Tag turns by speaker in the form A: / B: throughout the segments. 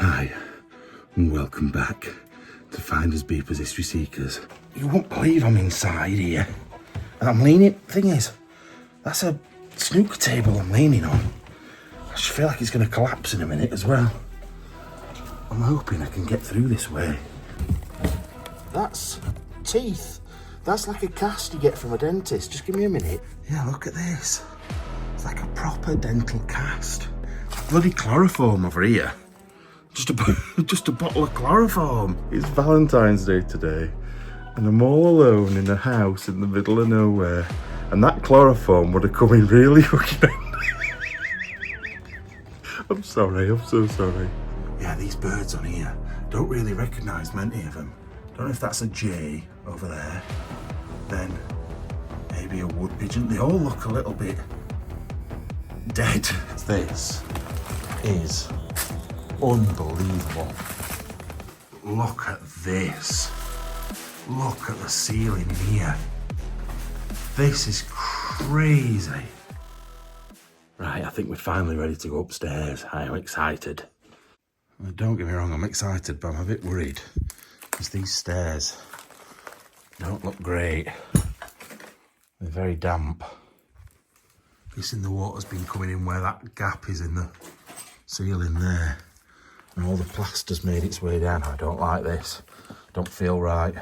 A: Hi, and welcome back to Finders Beepers History Seekers. You won't believe I'm inside here. And I'm leaning, thing is, that's a snooker table I'm leaning on. I just feel like it's going to collapse in a minute as well. I'm hoping I can get through this way. That's teeth. That's like a cast you get from a dentist. Just give me a minute. Yeah, look at this. It's like a proper dental cast. Bloody chloroform over here. Just a bottle of chloroform. It's Valentine's Day today, and I'm all alone in a house in the middle of nowhere, and that chloroform would have come in really fucking handy. I'm sorry, I'm so sorry. Yeah, these birds on here, don't really recognise many of them. Don't know if that's a jay over there, then maybe a wood pigeon. They all look a little bit dead. This is unbelievable. Look at this. Look at the ceiling here. This is crazy. Right, I think we're finally ready to go upstairs. I am excited. Don't get me wrong, I'm excited, but I'm a bit worried because these stairs don't look great. They're very damp. Guessing the water's been coming in where that gap is in the ceiling there. And all the plaster's made its way down. I don't like this. Don't feel right.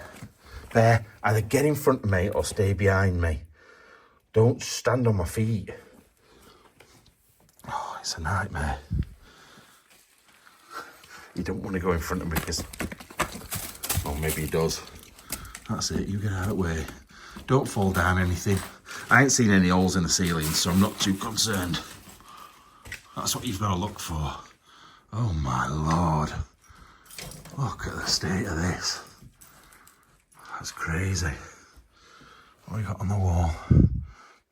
A: Bear, either get in front of me or stay behind me. Don't stand on my feet. Oh, it's a nightmare. You don't want to go in front of me because... Oh, maybe he does. That's it, you get out of the way. Don't fall down anything. I ain't seen any holes in the ceiling, so I'm not too concerned. That's what you've got to look for. Oh my lord. Look at the state of this. That's crazy. What have we got on the wall?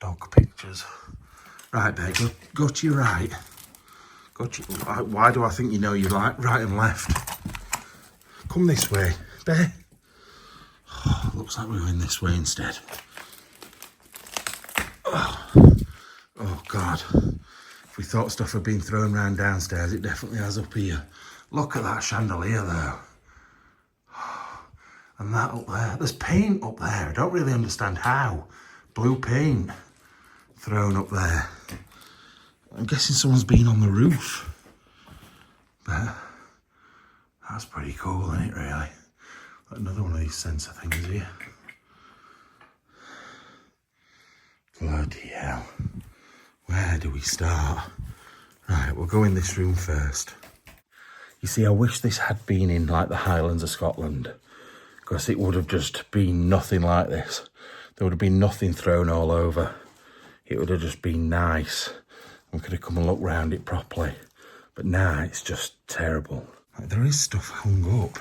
A: Dog pictures. Right, babe, go to your right. Go to your, why do I think you know you're like right and left? Come this way, babe. Oh, looks like we're going this way instead. Oh God. If we thought stuff had been thrown around downstairs, it definitely has up here. Look at that chandelier though. And that up there. There's paint up there. I don't really understand how. Blue paint thrown up there. I'm guessing someone's been on the roof. But that's pretty cool, isn't it, really? Another one of these sensor things here. Bloody hell. Where do we start? Right, we'll go in this room first. You see, I wish this had been in like the Highlands of Scotland, because it would have just been nothing like this. There would have been nothing thrown all over. It would have just been nice. We could have come and looked round it properly. But now it's just terrible. Like, there is stuff hung up.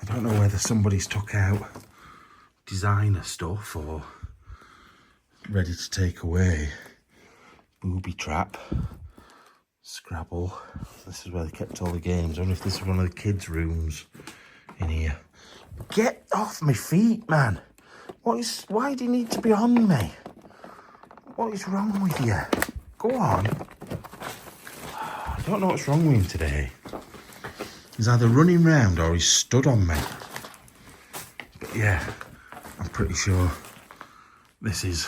A: I don't know whether somebody's took out designer stuff or ready to take away. Booby trap, Scrabble. This is where they kept all the games. I wonder if this is one of the kids' rooms in here. Get off my feet, man. Why do you need to be on me? What is wrong with you? Go on. I don't know what's wrong with him today. He's either running round or he's stood on me. But yeah, I'm pretty sure this is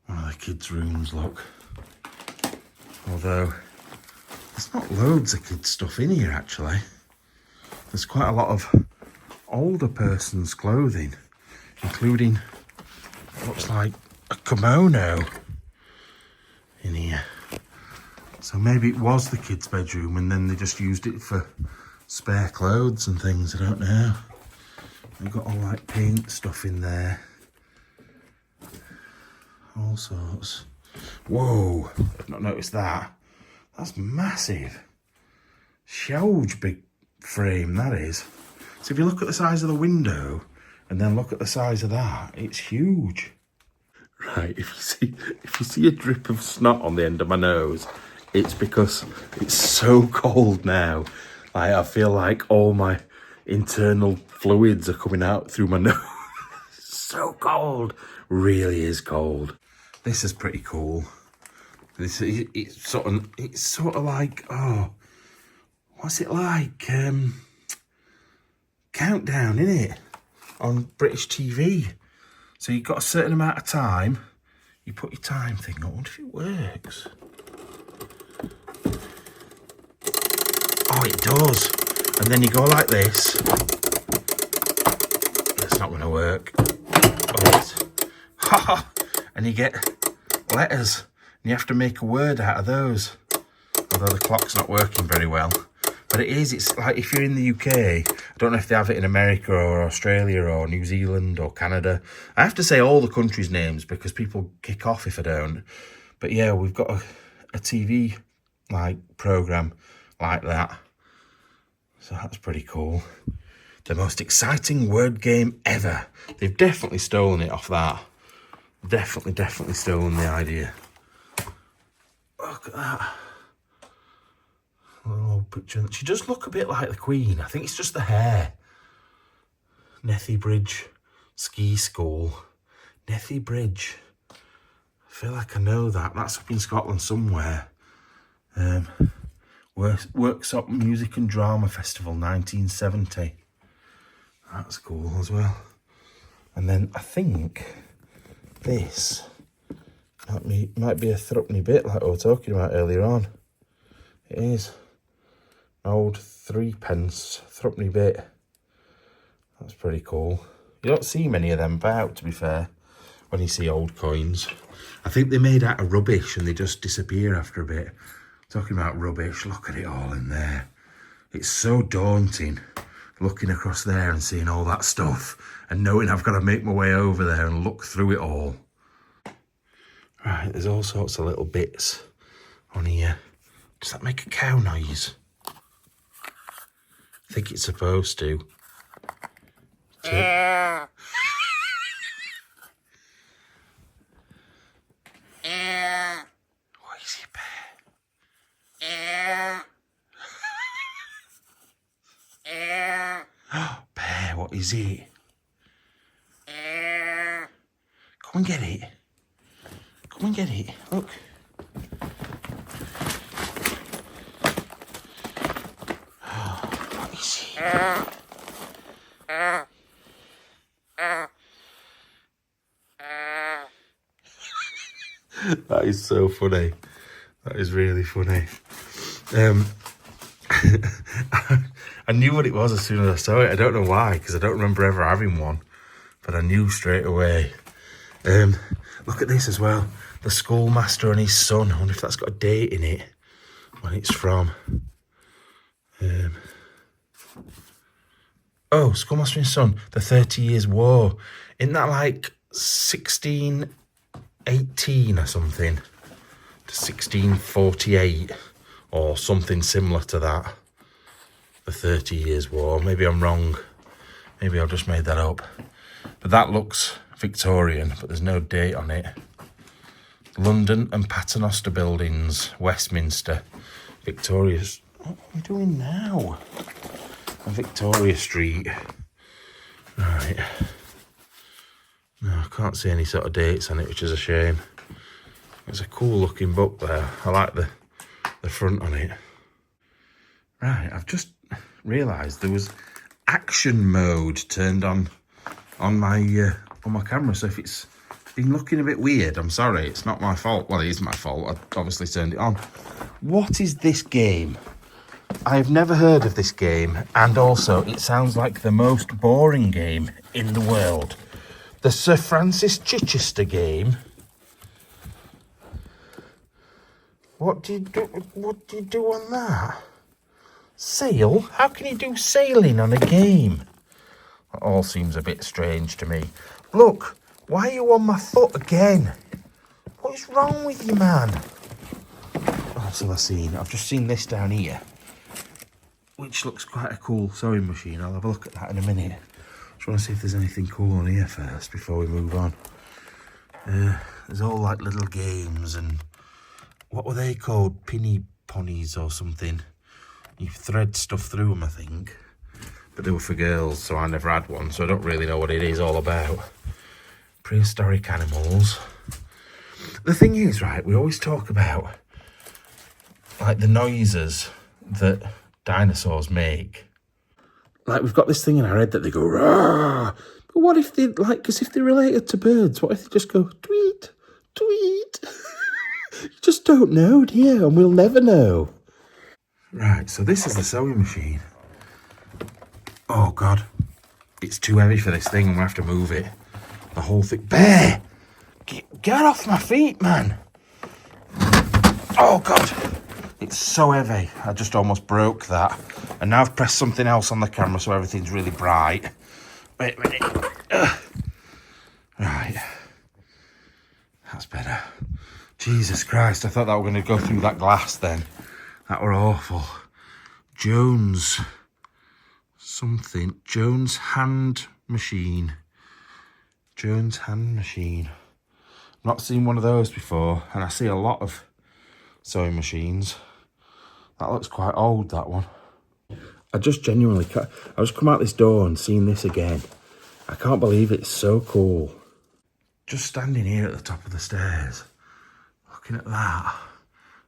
A: one of the kids' rooms, look. Although, there's not loads of kids' stuff in here, actually. There's quite a lot of older person's clothing, including what looks like a kimono in here. So maybe it was the kids' bedroom and then they just used it for spare clothes and things, I don't know. We've got all like paint stuff in there. All sorts. Whoa, I've not noticed that. That's massive. Huge big frame, that is. So if you look at the size of the window and then look at the size of that, it's huge. Right, if you see a drip of snot on the end of my nose, it's because it's so cold now. I feel like all my internal fluids are coming out through my nose. So cold. Really is cold. This is pretty cool. It's sort of like, oh, what's it like? Countdown, innit? On British TV. So you've got a certain amount of time. You put your time thing on. I wonder if it works. Oh, it does. And then you go like this. That's not going to work. Oh, and you get letters. And you have to make a word out of those. Although the clock's not working very well. But it is, it's like if you're in the UK, I don't know if they have it in America or Australia or New Zealand or Canada. I have to say all the countries' names because people kick off if I don't. But yeah, we've got a TV like programme like that. So that's pretty cool. The most exciting word game ever. They've definitely stolen it off that. Definitely stolen the idea. Look at that. A little old picture. She does look a bit like the Queen. I think it's just the hair. Nethy Bridge Ski School. Nethy Bridge. I feel like I know that. That's up in Scotland somewhere. Worksop Music and Drama Festival 1970. That's cool as well. And then I think this might be a threepenny bit like we were talking about earlier on. It is. Old 3p threepenny bit. That's pretty cool. You don't see many of them about, to be fair, when you see old coins. I think they're made out of rubbish and they just disappear after a bit. Talking about rubbish, look at it all in there. It's so daunting looking across there and seeing all that stuff and knowing I've got to make my way over there and look through it all. Right, there's all sorts of little bits on here. Does that make a cow noise? I think it's supposed to. What is it, Bear? Bear, what is it? Come and get it. Come and get it. Look. What is it? That is so funny. That is really funny. I knew what it was as soon as I saw it. I don't know why, because I don't remember ever having one. But I knew straight away. Look at this as well. The Schoolmaster and his son. I wonder if that's got a date in it. When it's from. Oh, Schoolmaster and his son. The 30 Years' War. Isn't that like 1618 or something? To 1648. Or something similar to that. The 30 Years' War. Maybe I'm wrong. Maybe I've just made that up. But that looks Victorian, but there's no date on it. London and Paternoster Buildings, Westminster, Victoria's. What are we doing now? On Victoria Street. Right. No, I can't see any sort of dates on it, which is a shame. It's a cool looking book there. I like the front on it. Right, I've just realised there was action mode turned on my camera. So if it's been looking a bit weird, I'm sorry. It's not my fault. Well, it is my fault. I obviously turned it on. What is this game? I've never heard of this game, and also it sounds like the most boring game in the world. The Sir Francis Chichester game. What do you do on that? Sail? How can you do sailing on a game? That all seems a bit strange to me. Look, why are you on my foot again? What is wrong with you, man? What else have I seen? I've just seen this down here, which looks quite a cool sewing machine. I'll have a look at that in a minute. Just want to see if there's anything cool on here first before we move on. There's all like little games and what were they called? Pinny ponies or something. You thread stuff through them, I think. But they were for girls, so I never had one, so I don't really know what it is all about. Prehistoric animals. The thing is, right, we always talk about like the noises that dinosaurs make. Like, we've got this thing in our head that they go, "Rah!" But what if they, like, because if they're related to birds, what if they just go, tweet, tweet? You just don't know, do you? And we'll never know. Right, so this is the sewing machine. Oh, God. It's too heavy for this thing. I'm going to have to move it. The whole thing. Bear! Get off my feet, man. Oh, God. It's so heavy. I just almost broke that. And now I've pressed something else on the camera so everything's really bright. Wait a minute. Right. That's better. Jesus Christ, I thought that were going to go through that glass then. That were awful. Jones. Something. Jones hand machine. Jones hand machine. I've not seen one of those before, and I see a lot of sewing machines. That looks quite old, that one. I just genuinely can't. I just come out this door and seen this again. I can't believe it's so cool. Just standing here at the top of the stairs, looking at that,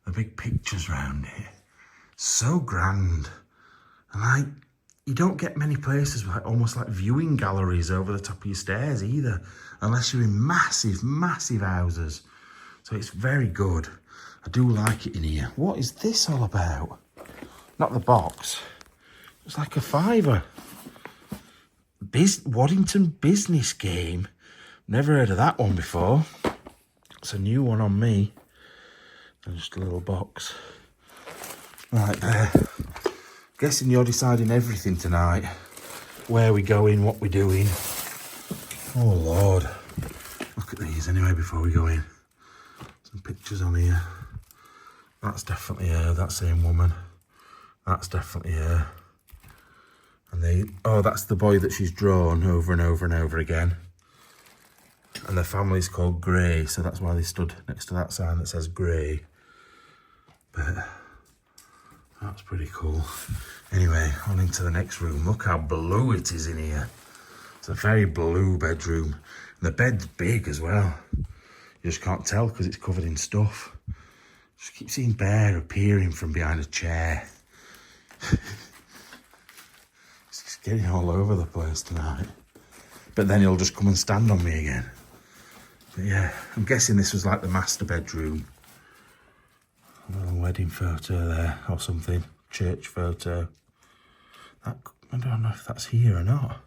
A: the big pictures round it. So grand. And like, you don't get many places with like, almost like viewing galleries over the top of your stairs either, unless you're in massive, massive houses. So it's very good. I do like it in here. What is this all about? Not the box. It's like a fiver. Waddington business game. Never heard of that one before. It's a new one on me. And just a little box. Right there. Guessing you're deciding everything tonight. Where we going, what we're doing. Oh Lord. Look at these anyway before we go in. Some pictures on here. That's definitely her, that same woman. That's definitely her. And that's the boy that she's drawn over and over and over again. And their family's called Gray, so that's why they stood next to that sign that says Gray. But that's pretty cool. Anyway, on into the next room. Look how blue it is in here. It's a very blue bedroom. And the bed's big as well. You just can't tell because it's covered in stuff. Just keep seeing Bear appearing from behind a chair. It's just getting all over the place tonight. But then he'll just come and stand on me again. But yeah, I'm guessing this was like the master bedroom. A little wedding photo there or something. Church photo. I don't know if that's here or not.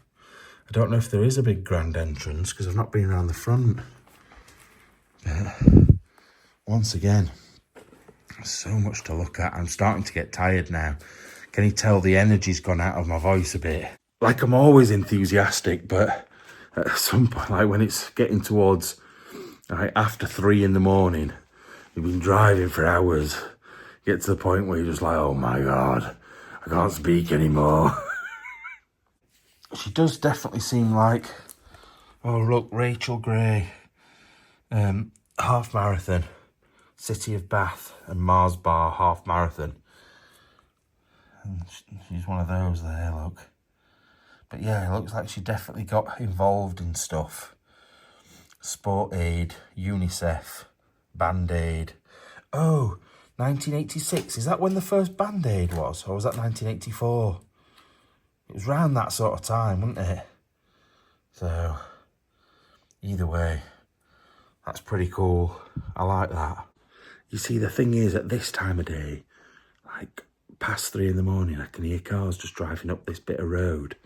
A: I don't know if there is a big grand entrance because I've not been around the front. But once again, there's so much to look at. I'm starting to get tired now. Can you tell the energy's gone out of my voice a bit? Like, I'm always enthusiastic, but at some point, like when it's getting towards like after 3 in the morning, you've been driving for hours, get to the point where you're just like, oh my God, I can't speak anymore. She does definitely seem like, oh look, Rachel Gray, half marathon, City of Bath and Mars Bar half marathon. And she's one of those there, look. But yeah, it looks like she definitely got involved in stuff. Sport Aid, UNICEF, Band-Aid. Oh, 1986. Is that when the first Band-Aid was? Or was that 1984? It was around that sort of time, wasn't it? So, either way, that's pretty cool. I like that. You see, the thing is, at this time of day, like past 3 in the morning, I can hear cars just driving up this bit of road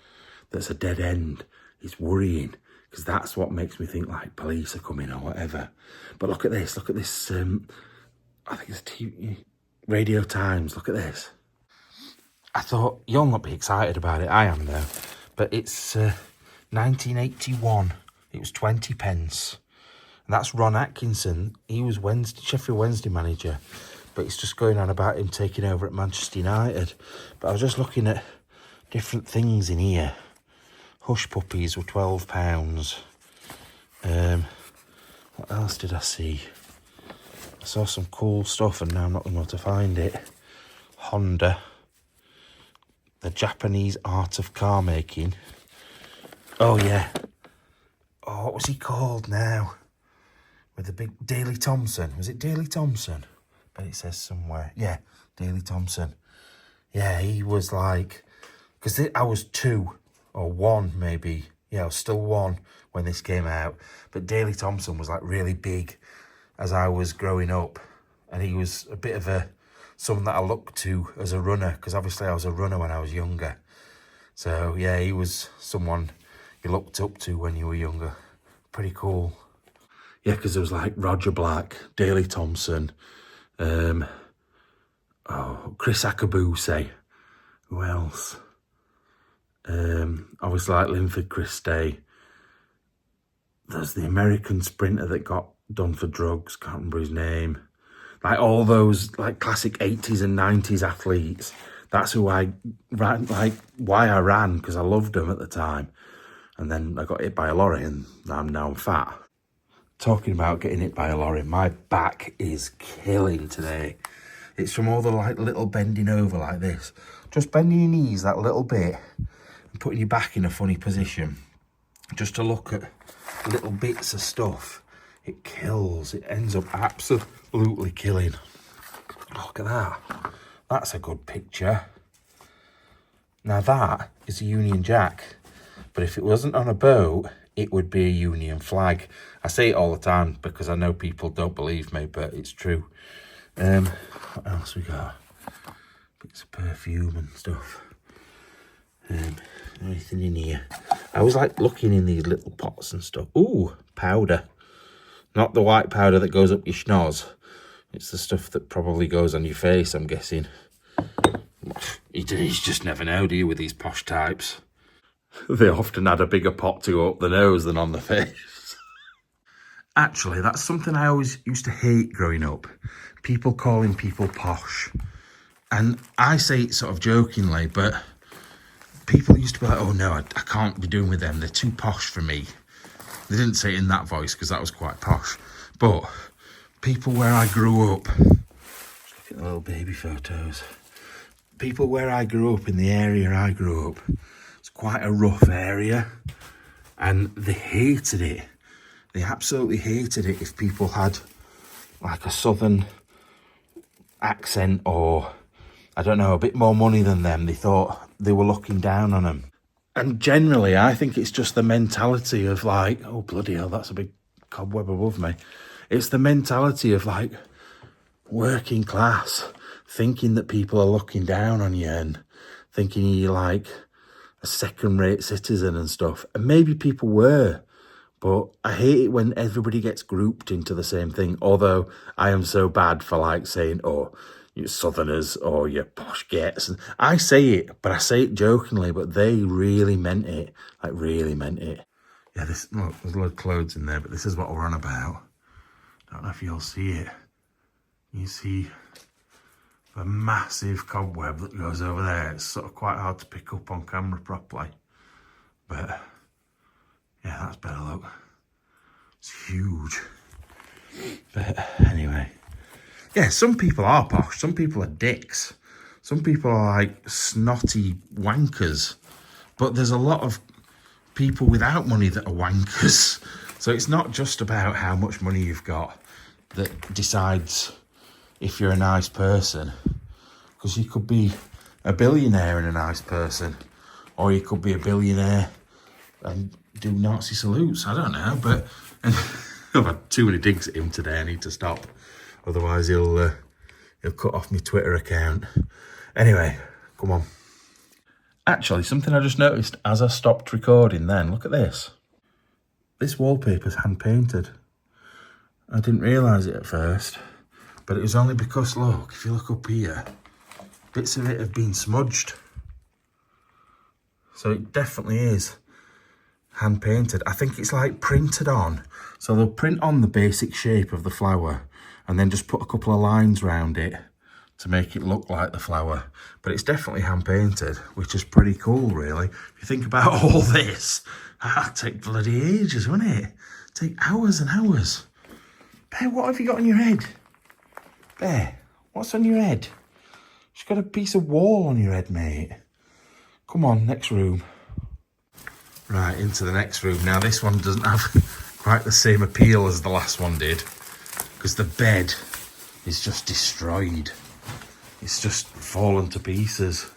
A: that's a dead end. It's worrying, because that's what makes me think like police are coming or whatever. But look at this, I think it's TV, Radio Times, look at this. I thought, you'll not be excited about it, I am though. But it's 1981, it was 20 pence. And that's Ron Atkinson, he was Sheffield Wednesday manager. But it's just going on about him taking over at Manchester United. But I was just looking at different things in here. Hush puppies were £12. What else did I see? I saw some cool stuff and now I'm not going to be able to find it. Honda. The Japanese art of car making. Oh yeah. Oh, what was he called now? With the big Daley Thompson. Was it Daley Thompson? But it says somewhere. Yeah, Daley Thompson. Yeah, he was like, because I was 2 or 1 maybe. Yeah, I was still 1 when this came out. But Daley Thompson was like really big as I was growing up. And he was a bit of someone that I looked to as a runner, because obviously I was a runner when I was younger. So yeah, he was someone you looked up to when you were younger. Pretty cool. Yeah, because there was like Roger Black, Daley Thompson, Chris Akabuse. Who else? Obviously like Linford Christie. There's the American sprinter that got done for drugs, can't remember his name. Like all those like classic 80s and 90s athletes. That's who I ran, like why I ran, because I loved them at the time. And then I got hit by a lorry and now I'm fat. Talking about getting hit by a lorry, my back is killing today. It's from all the like little bending over like this. Just bending your knees that little bit and putting your back in a funny position. Just to look at little bits of stuff. It kills. It ends up absolutely killing. Look at that. That's a good picture. Now that is a Union Jack. But if it wasn't on a boat, it would be a Union flag. I say it all the time because I know people don't believe me, but it's true. What else we got? Bits of perfume and stuff. Anything in here? I was like looking in these little pots and stuff. Ooh, powder. Not the white powder that goes up your schnoz. It's the stuff that probably goes on your face, I'm guessing. You just never know, do you, with these posh types? They often had a bigger pot to go up the nose than on the face. Actually, that's something I always used to hate growing up. People calling people posh. And I say it sort of jokingly, but people used to be like, oh no, I can't be doing with them. They're too posh for me. They didn't say it in that voice because that was quite posh. But people where I grew up, look at the little baby photos. People where I grew up, in the area I grew up, it's quite a rough area. And they hated it. They absolutely hated it if people had like a southern accent or, I don't know, a bit more money than them. They thought they were looking down on them. And generally, I think it's just the mentality of like, oh, bloody hell, that's a big cobweb above me. It's the mentality of like working class, thinking that people are looking down on you and thinking you're like a second-rate citizen and stuff. And maybe people were, but I hate it when everybody gets grouped into the same thing. Although I am so bad for like saying, oh, you southerners or you posh gets. And I say it, but I say it jokingly, but they really meant it. Like really meant it. Yeah, look, there's a lot of clothes in there, but this is what we're on about. Don't know if you'll see it. You see the massive cobweb that goes over there. It's sort of quite hard to pick up on camera properly. But yeah, that's better look. It's huge. But anyway. Yeah, some people are posh. Some people are dicks. Some people are like snotty wankers. But there's a lot of people without money that are wankers. So it's not just about how much money you've got that decides if you're a nice person. Because you could be a billionaire and a nice person. Or you could be a billionaire and do Nazi salutes. I don't know. But I've had too many digs at him today. I need to stop. Otherwise he'll cut off my Twitter account. Anyway, come on. Actually, something I just noticed as I stopped recording then. Look at this. This wallpaper's hand-painted. I didn't realise it at first. But it was only because, look, if you look up here, bits of it have been smudged. So it definitely is hand-painted. I think it's like printed on. So they'll print on the basic shape of the flower and then just put a couple of lines around it to make it look like the flower. But it's definitely hand-painted, which is pretty cool, really. If you think about all this, that'd take bloody ages, wouldn't it? Take hours and hours. Bear, what have you got on your head? Bear, what's on your head? You've got a piece of wall on your head, mate. Come on, next room. Right, into the next room. Now, this one doesn't have quite the same appeal as the last one did, because the bed is just destroyed. it's just fallen to pieces.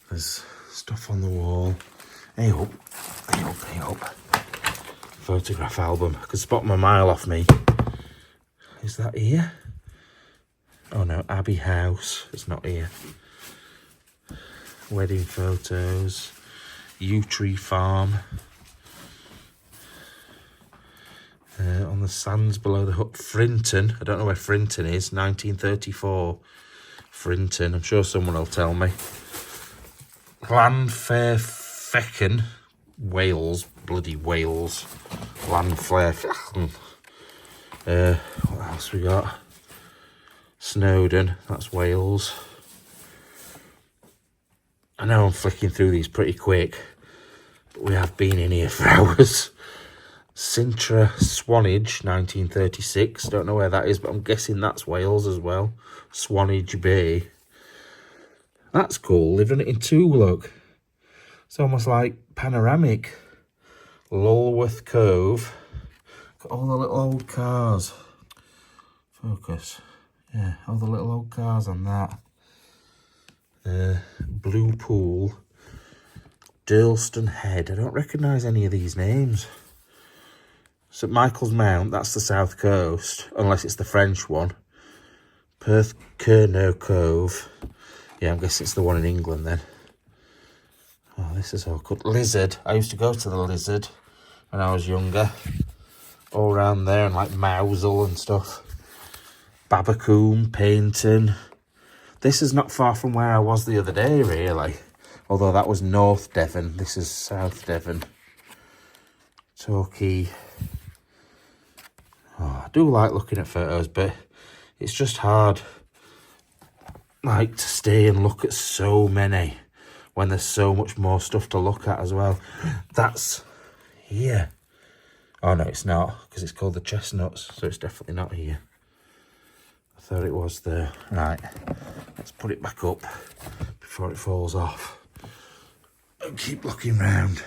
A: There's stuff on the wall. Hey up, hey up, hey up. Photograph album. I could spot them a mile off me. Is that here? Oh no, Abbey House. It's not here. Wedding photos. Yew Tree Farm. On the sands below the hut. Frinton. I don't know where Frinton is. 1934. Frinton. I'm sure someone will tell me. Llanfairfechan. Wales. Bloody Wales. Llanfairfechan. What else we got? Snowdon. That's Wales. I know I'm flicking through these pretty quick, but we have been in here for hours. Sintra Swanage, 1936. Don't know where that is, but I'm guessing that's Wales as well. Swanage Bay. That's cool, living it in two, look. It's almost like panoramic. Lulworth Cove. Got all the little old cars. Focus. Yeah, all the little old cars on that. Blue Pool. Durlston Head. I don't recognise any of these names. St Michael's Mount, that's the south coast, unless it's the French one. Perth Kernow Cove. Yeah, I'm guessing it's the one in England then. Oh, this is all good. Lizard. I used to go to the Lizard when I was younger. All around there, and like Mousel and stuff. Babacoombe, Paynton. This is not far from where I was the other day, really. Although that was North Devon. This is South Devon. Torquay. Oh, I do like looking at photos, but it's just hard, like, to stay and look at so many when there's so much more stuff to look at as well. That's here. Oh, no, it's not, because it's called the Chestnuts, so it's definitely not here. I thought it was there. Right, let's put it back up before it falls off. And keep looking round.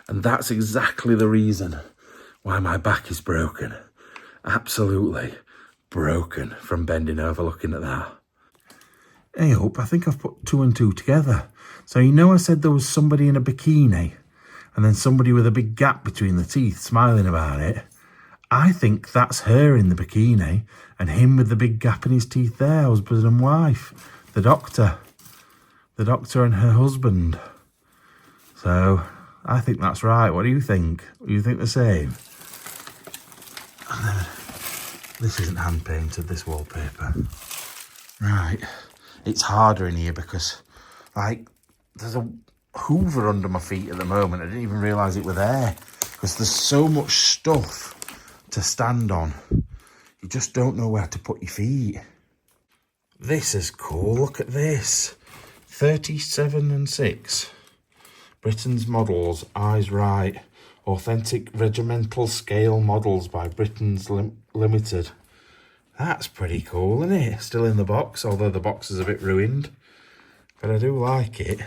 A: And that's exactly the reason why my back is broken. Absolutely broken from bending over looking at that. Hey up, I think I've put two and two together. So you know I said there was somebody in a bikini and then somebody with a big gap between the teeth smiling about it? I think that's her in the bikini and him with the big gap in his teeth there, husband and wife. The doctor. The doctor and her husband. So I think that's right. What do you think? Do you think the same? This isn't hand painted, this wallpaper. Right. It's harder in here because, like, there's a Hoover under my feet at the moment. I didn't even realise it were there because there's so much stuff to stand on. You just don't know where to put your feet. This is cool. Look at this. 37 and 6. Britain's Models, Eyes Right. Authentic regimental scale models by Britain's Limited. That's pretty cool, isn't it? Still in the box, although the box is a bit ruined. But I do like it.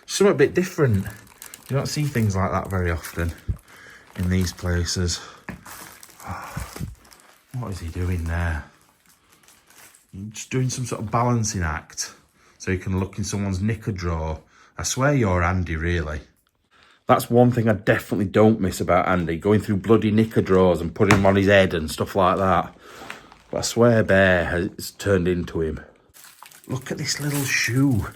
A: Something a bit different. You don't see things like that very often in these places. Oh, what is he doing there? Just doing some sort of balancing act so you can look in someone's knicker drawer. I swear you're Andy, really. That's one thing I definitely don't miss about Andy, going through bloody knicker drawers and putting them on his head and stuff like that. But I swear Bear has turned into him. Look at this little shoe.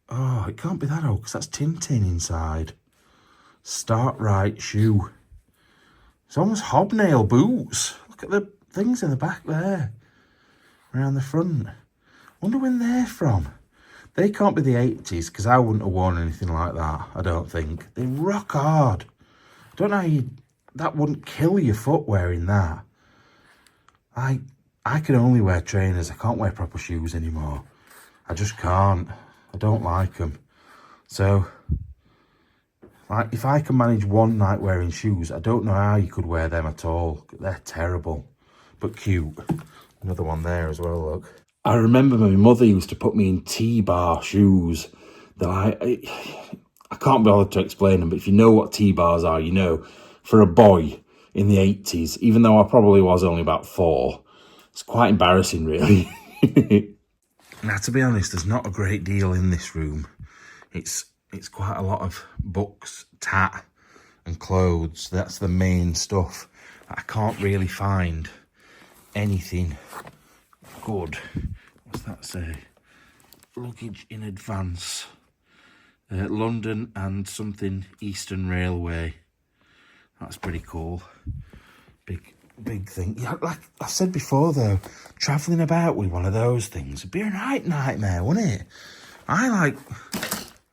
A: Oh, it can't be that old because that's Tintin inside. Start Right shoe. It's almost hobnail boots. Look at the things in the back there. Around the front. Wonder when they're from. They can't be the 80s because I wouldn't have worn anything like that, I don't think. They rock hard. I don't know how that wouldn't kill your foot wearing that. I can only wear trainers. I can't wear proper shoes anymore. I just can't. I don't like them. So, like, if I can manage one night wearing shoes, I don't know how you could wear them at all. They're terrible, but cute. Another one there as well, look. I remember my mother used to put me in T-bar shoes that I can't be bothered to explain them, but if you know what T-bars are, you know, for a boy in the 80s, even though I probably was only about 4, It's quite embarrassing, really. Now, to be honest, there's not a great deal in this room. It's quite a lot of books, tat, and clothes. That's the main stuff. I can't really find anything good. What's that say? Luggage in advance. London and something Eastern Railway. That's pretty cool. Big thing. Yeah, like I said before though, travelling about with one of those things would be a right nightmare, wouldn't it? Are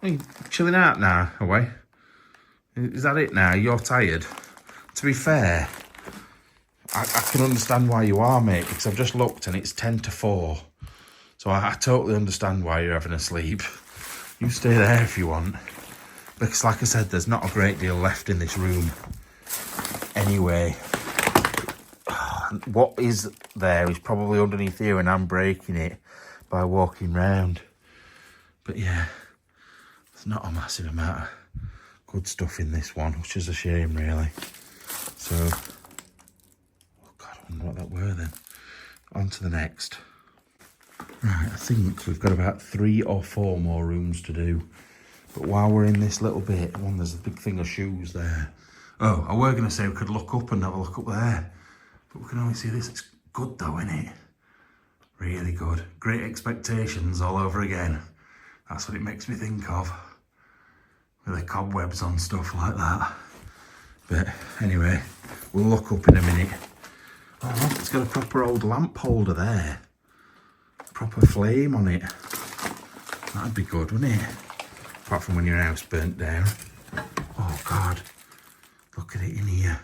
A: you chilling out now, away? Is that it now? You're tired? To be fair, I can understand why you are, mate, because I've just looked and it's 10 to 4. So I totally understand why you're having a sleep. You stay there if you want. Because like I said, there's not a great deal left in this room. Anyway, what is there is probably underneath here and I'm breaking it by walking round. But yeah, there's not a massive amount of good stuff in this one, which is a shame, really. So, oh God, I wonder what that were then. On to the next. Right, I think we've got about 3 or 4 more rooms to do. But while we're in this little bit, there's a big thing of shoes there. Oh, I were going to say we could look up and have a look up there. But we can only see this. It's good though, isn't it? Really good. Great Expectations all over again. That's what it makes me think of. With the cobwebs on stuff like that. But anyway, we'll look up in a minute. Oh look, it's got a proper old lamp holder there. Proper flame on it. That'd be good, wouldn't it? Apart from when your house burnt down. Oh God, look at it in here.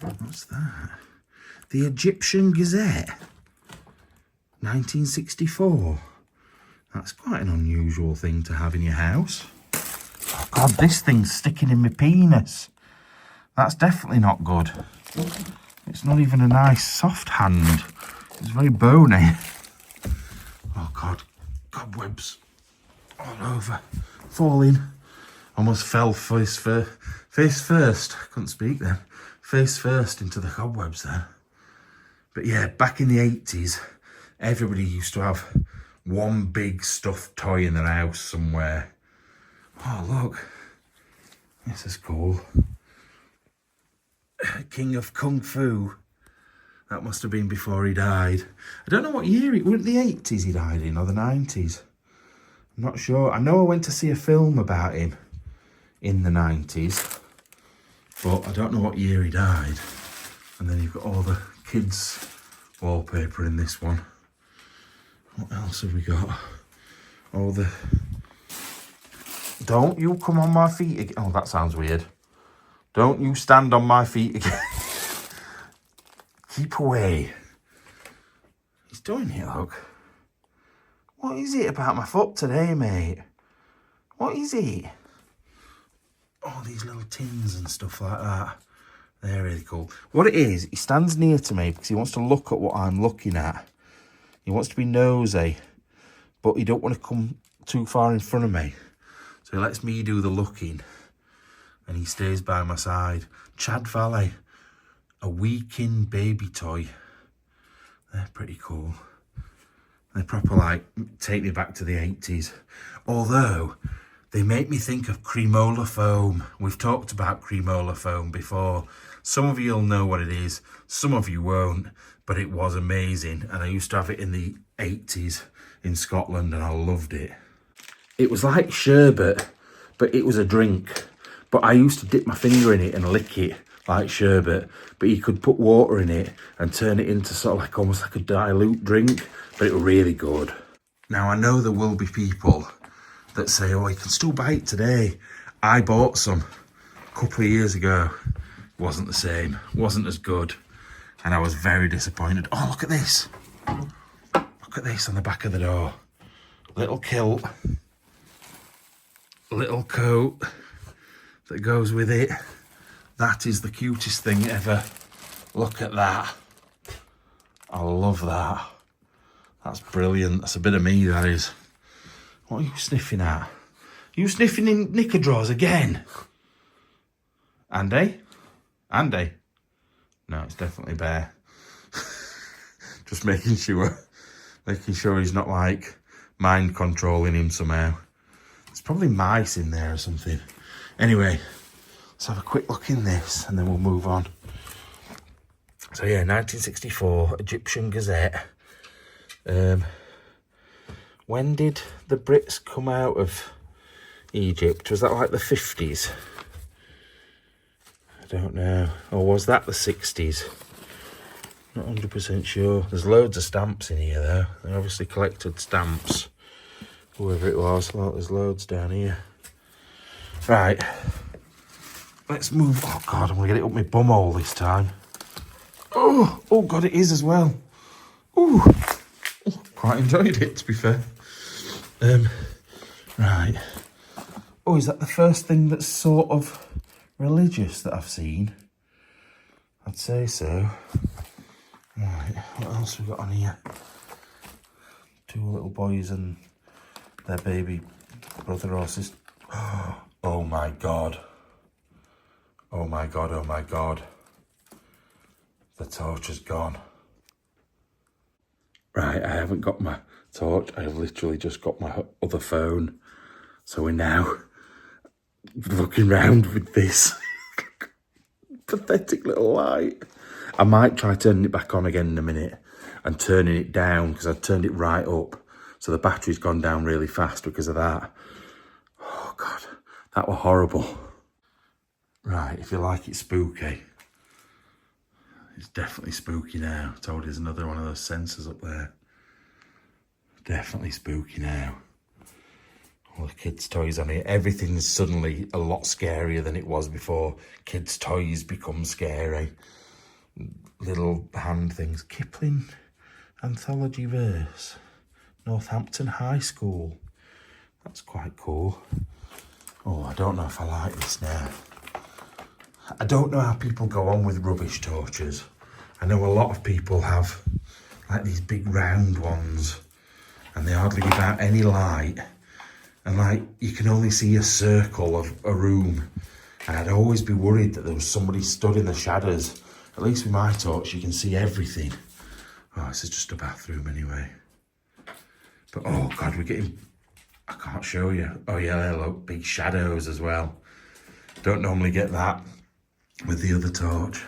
A: What's that? The Egyptian Gazette, 1964. That's quite an unusual thing to have in your house. Oh God, this thing's sticking in my penis. That's definitely not good. It's not even a nice soft hand. It's very bony. Oh God, cobwebs all over. Falling. Almost fell face first. Couldn't speak then. Face first into the cobwebs there. But yeah, back in the 80s, everybody used to have one big stuffed toy in their house somewhere. Oh, look. This is cool. King of Kung Fu. That must have been before he died. I don't know what year it was. The 80s he died in, or the 90s. I'm not sure. I know I went to see a film about him in the 90s. But I don't know what year he died. And then you've got all the kids' wallpaper in this one. What else have we got? All the... Don't you come on my feet again. Oh, that sounds weird. Don't you stand on my feet again. Keep away. He's doing it, look. What is it about my foot today, mate? What is it? All these little tins and stuff like that. They're really cool. What it is, he stands near to me because he wants to look at what I'm looking at. He wants to be nosy, but he don't want to come too far in front of me. So he lets me do the looking, and he stays by my side. Chad Valley, a Weekin baby toy. They're pretty cool. They proper like take me back to the 80s. Although they make me think of cremola foam. We've talked about cremola foam before. Some of you'll know what it is, some of you won't, but it was amazing. And I used to have it in the 80s in Scotland and I loved it. It was like sherbet, but it was a drink. But I used to dip my finger in it and lick it like sherbet. But you could put water in it and turn it into sort of like almost like a dilute drink, but it was really good. Now I know there will be people that say, oh, you can still buy it today. I bought some a couple of years ago. It wasn't the same, wasn't as good. And I was very disappointed. Oh, look at this. Look at this on the back of the door. Little kilt. Little coat that goes with it. That is the cutest thing ever. Look at that. I love that. That's brilliant. That's a bit of me, that is. What are you sniffing at? Are you sniffing in knicker drawers again? Andy? Andy? No, it's definitely Bear. Just making sure he's not like mind controlling him somehow. There's probably mice in there or something. Anyway, let's have a quick look in this and then we'll move on. So yeah, 1964, Egyptian Gazette. When did the Brits come out of Egypt? Was that like the 50s? I don't know. Or was that the 60s? Not 100% sure. There's loads of stamps in here though. They obviously collected stamps. Whoever it was. Well, there's loads down here. Right. Let's move. Oh God, I'm going to get it up my bumhole this time. Oh God, it is as well. Ooh. Quite enjoyed it, to be fair. Right. Oh, is that the first thing that's sort of religious that I've seen? I'd say so. Right, what else we got on here? Two little boys and their baby brother or sister. Oh my God. Oh my God, oh my God. The torch is gone. Right, I haven't got my torch. I've literally just got my other phone. So we're now looking round with this pathetic little light. I might try turning it back on again in a minute and turning it down because I turned it right up. So the battery's gone down really fast because of that. Oh God, that were horrible. Right, if you like it spooky. It's definitely spooky now. I told you there's another one of those sensors up there. Definitely spooky now. All the kids' toys on here. Everything's suddenly a lot scarier than it was before. Kids' toys become scary. Little hand things. Kipling anthology verse. Northampton High School. That's quite cool. Oh, I don't know if I like this now. I don't know how people go on with rubbish torches. I know a lot of people have like these big round ones and they hardly give out any light. And like, you can only see a circle of a room. And I'd always be worried that there was somebody stood in the shadows. At least with my torch, you can see everything. Oh, this is just a bathroom anyway. But oh God, we're getting, I can't show you. Oh yeah, there look, big shadows as well. Don't normally get that with the other torch.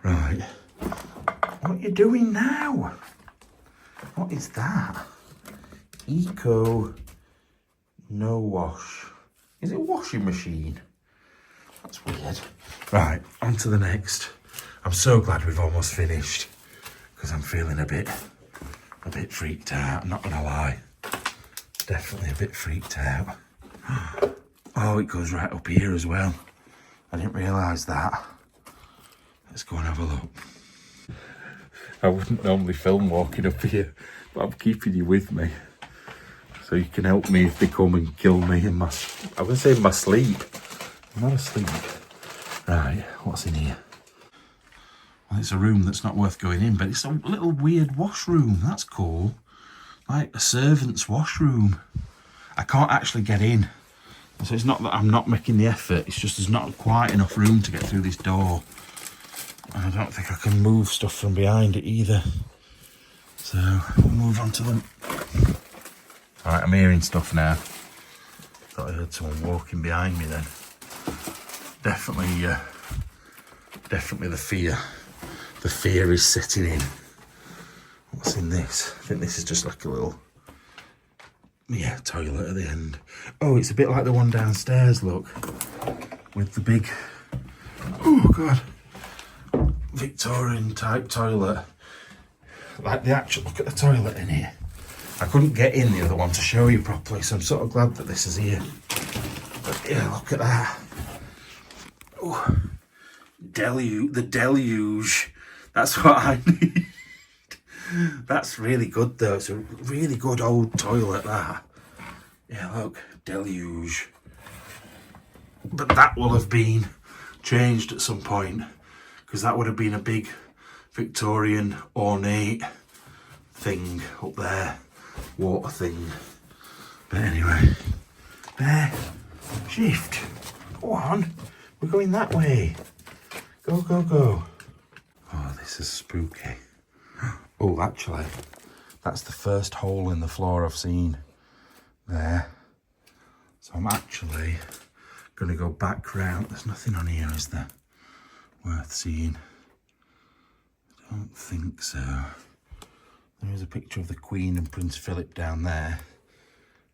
A: Right. What are you doing now? What is that? Eco no wash. Is it a washing machine? That's weird. Right, on to the next. I'm so glad we've almost finished because I'm feeling a bit freaked out. I'm not gonna lie. Definitely a bit freaked out. Oh, it goes right up here as well. I didn't realise that. Let's go and have a look. I wouldn't normally film walking up here, but I'm keeping you with me. So you can help me if they come and kill me in my, I would say in my sleep. I'm not asleep. Right, what's in here? Well, it's a room that's not worth going in, but it's a little weird washroom. That's cool. Like a servant's washroom. I can't actually get in. So it's not that I'm not making the effort, it's just there's not quite enough room to get through this door. And I don't think I can move stuff from behind it either. So we'll move on to them. Alright, I'm hearing stuff now. Thought I heard someone walking behind me then. Definitely the fear. The fear is setting in. What's in this? I think this is just like a little, yeah, toilet at the end. Oh, it's a bit like the one downstairs, look. With the big, oh God, Victorian type toilet. Like the actual, look at the toilet in here. I couldn't get in the other one to show you properly, so I'm sort of glad that this is here. But yeah, look at that. Oh, the deluge. That's what I need. That's really good though. It's a really good old toilet, that. Yeah, look, deluge. But that will have been changed at some point, because that would have been a big Victorian ornate thing up there, water thing. But anyway, there, shift, go on, we're going that way. Go, go, go. Oh, this is spooky. Oh, actually, that's the first hole in the floor I've seen there. So I'm actually going to go back round. There's nothing on here, is there? Worth seeing? I don't think so. There is a picture of the Queen and Prince Philip down there.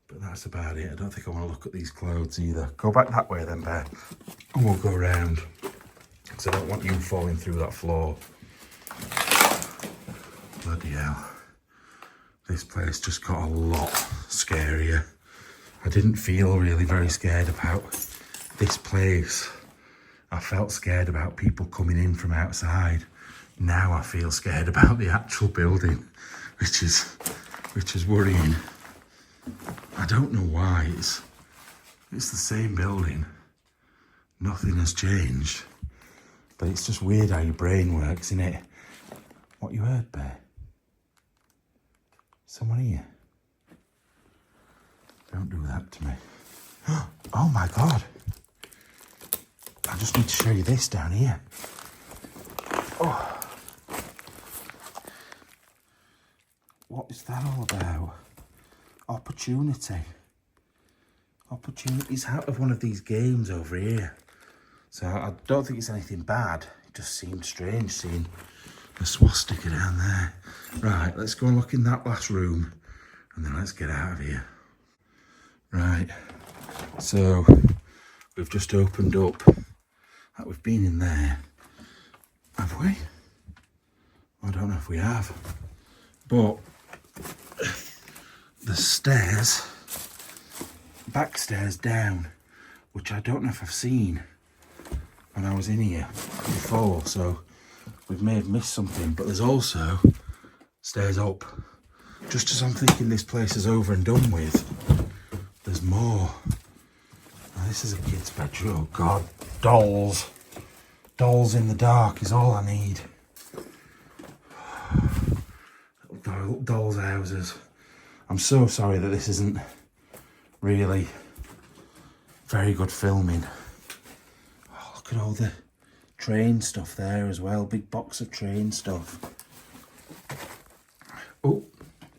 A: But that's about it. I don't think I want to look at these clothes either. Go back that way then, Bear. And we'll go round. Because I don't want you falling through that floor. Bloody hell. This place just got a lot scarier. I didn't feel really very scared about this place. I felt scared about people coming in from outside. Now I feel scared about the actual building, which is worrying. I don't know why. It's the same building. Nothing has changed. But it's just weird how your brain works, isn't it? What you heard, Bear? Someone here? Don't do that to me. Oh my God. I just need to show you this down here. Oh. What is that all about? Opportunity. Opportunity's out of one of these games over here. So I don't think it's anything bad. It just seemed strange seeing the swastika down there. Right, let's go and look in that last room and then let's get out of here. Right, so we've just opened up. We've been in there, have we? I don't know if we have. But the stairs, back stairs down, which I don't know if I've seen when I was in here before, so we may have missed something. But there's also stairs up. Just as I'm thinking this place is over and done with, there's more. Now, this is a kid's bedroom. Oh God, dolls. Dolls in the dark is all I need. Dolls' houses. I'm so sorry that this isn't really very good filming. Oh, look at all the train stuff there as well. Big box of train stuff. Oh,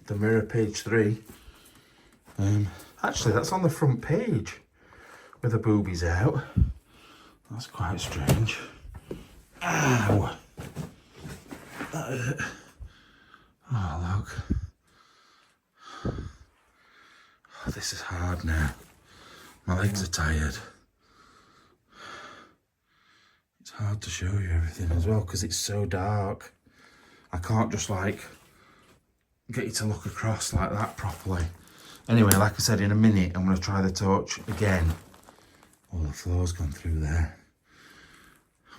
A: the mirror, page 3. Actually, that's on the front page with the boobies out. That's quite strange. Ow! Oh, look. Oh, this is hard now. My legs are tired. It's hard to show you everything as well because it's so dark. I can't just like get you to look across like that properly. Anyway, like I said, in a minute I'm going to try the torch again. Oh, the floor's gone through there.